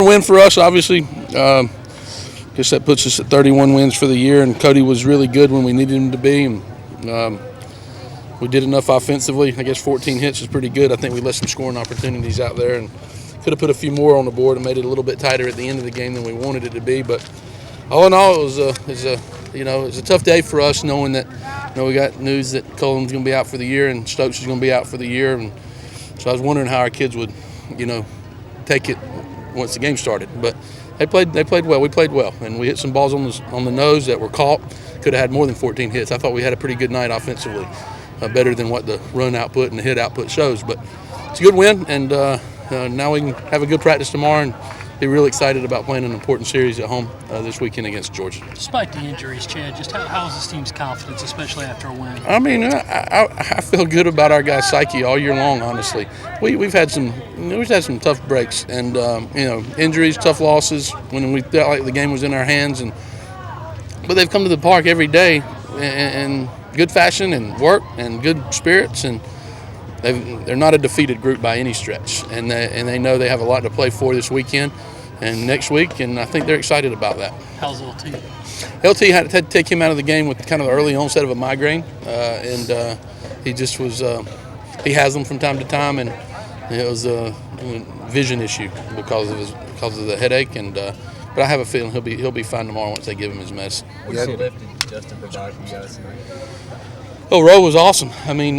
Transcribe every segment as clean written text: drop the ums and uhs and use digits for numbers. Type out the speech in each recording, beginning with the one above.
win for us, obviously. Guess that puts us at 31 wins for the year, and Cody was really good when we needed him to be. And, we did enough offensively. I guess 14 hits is pretty good. I think we let some scoring opportunities out there and could have put a few more on the board and made it a little bit tighter at the end of the game than we wanted it to be. But all in all, it was a tough day for us, knowing that we got news that Cullen's going to be out for the year and Stokes is going to be out for the year. And so I was wondering how our kids would, take it once the game started. But they played well. We played well, and we hit some balls on the nose that were caught. Could have had more than 14 hits. I thought we had a pretty good night offensively. Better than what the run output and the hit output shows. But it's a good win, and now we can have a good practice tomorrow and be really excited about playing an important series at home this weekend against Georgia. Despite the injuries, Chad, just how is this team's confidence, especially after a win? I mean, I feel good about our guys' psyche all year long, honestly. We've had some tough breaks and, injuries, tough losses when we felt like the game was in our hands. But they've come to the park every day and good fashion and work and good spirits, and they're not a defeated group by any stretch, and they know they have a lot to play for this weekend and next week, and I think they're excited about that. How's LT? LT had to take him out of the game with kind of the early onset of a migraine, and he just was he has them from time to time, and it was a vision issue because of the headache, and but I have a feeling he'll be fine tomorrow once they give him his medicine. What kind of lift did Justin provide for you guys tonight? Oh, Rowe was awesome. I mean,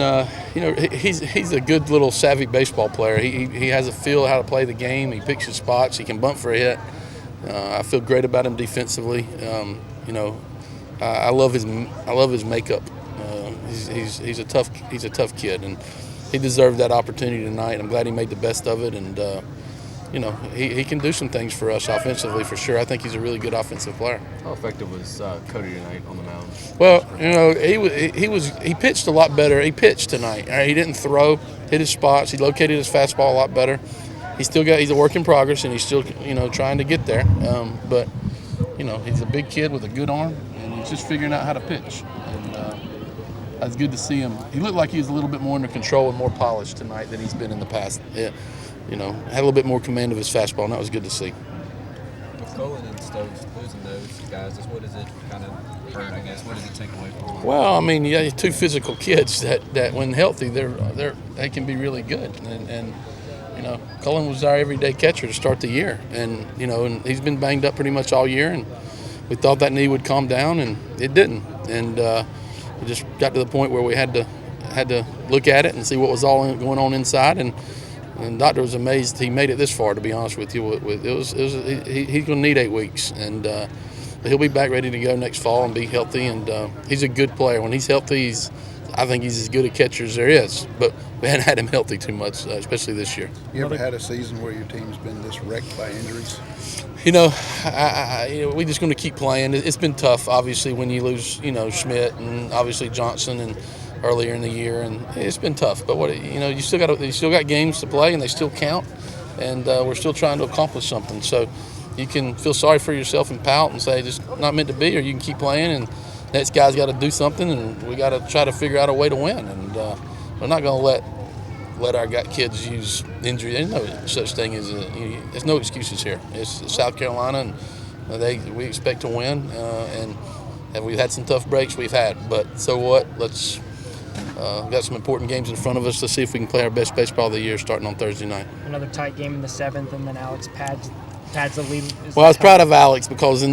he's a good little savvy baseball player. He has a feel how to play the game. He picks his spots. He can bunt for a hit. I feel great about him defensively. I love his makeup. He's a tough kid, and he deserved that opportunity tonight. I'm glad he made the best of it, and he can do some things for us offensively for sure. I think he's a really good offensive player. How effective was Cody tonight on the mound? Well, he pitched a lot better. He pitched tonight. He didn't throw, hit his spots. He located his fastball a lot better. He's a work in progress, and he's still trying to get there. But he's a big kid with a good arm, and he's just figuring out how to pitch. And it's good to see him. He looked like he was a little bit more under control and more polished tonight than he's been in the past. Yeah. Had a little bit more command of his fastball, and that was good to see. With Cullen and Stokes losing those guys, what does it kind of hurt, I guess? What does it take away from them? Well, I mean, you got two physical kids that when healthy, they can be really good. And Cullen was our everyday catcher to start the year. And he's been banged up pretty much all year, and we thought that knee would calm down, and it didn't. And we just got to the point where we had to look at it and see what was all going on inside, and the doctor was amazed he made it this far, to be honest with you. He's going to need 8 weeks, and he'll be back ready to go next fall and be healthy. And he's a good player. When he's healthy, I think he's as good a catcher as there is. But we haven't had him healthy too much, especially this year. You ever had a season where your team's been this wrecked by injuries? We're just going to keep playing. It's been tough, obviously, when you lose, Schmidt and obviously Johnson and earlier in the year, and it's been tough. But you still got games to play, and they still count, and we're still trying to accomplish something. So you can feel sorry for yourself and pout and say it's not meant to be, or you can keep playing, and next guy's got to do something, and we got to try to figure out a way to win. And we're not going to let our kids use injury. There's no such thing as there's no excuses here. It's South Carolina, and we expect to win, and we've had some tough breaks. We've had, but so what? Let's. Got some important games in front of us. Let's see if we can play our best baseball of the year starting on Thursday night. Another tight game in the 7th, and then Alex pads the lead. Well, I was proud of Alex because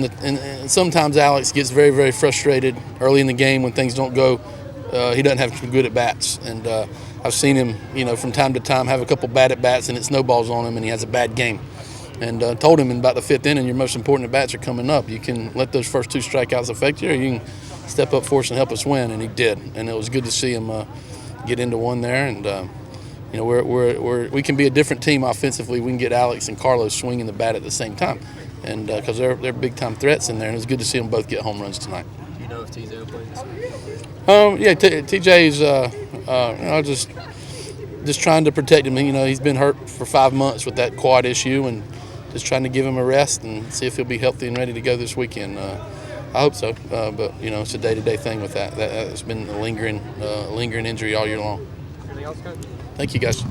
sometimes Alex gets very, very frustrated early in the game when things don't go. He doesn't have some good at-bats, and I've seen him, from time to time have a couple bad at-bats, and it snowballs on him, and he has a bad game. And told him in about the 5th inning, your most important at-bats are coming up. You can let those first 2 strikeouts affect you, or you can step up for us and help us win, and he did. And it was good to see him get into one there. And we can be a different team offensively. We can get Alex and Carlos swinging the bat at the same time, and because they're big time threats in there. And it was good to see them both get home runs tonight. Do you know if TJ will play this week? TJ is just trying to protect him. He's been hurt for 5 months with that quad issue, and just trying to give him a rest and see if he'll be healthy and ready to go this weekend. I hope so, but it's a day-to-day thing with that. That's been a lingering injury all year long. Anything else, Coach? Thank you, guys.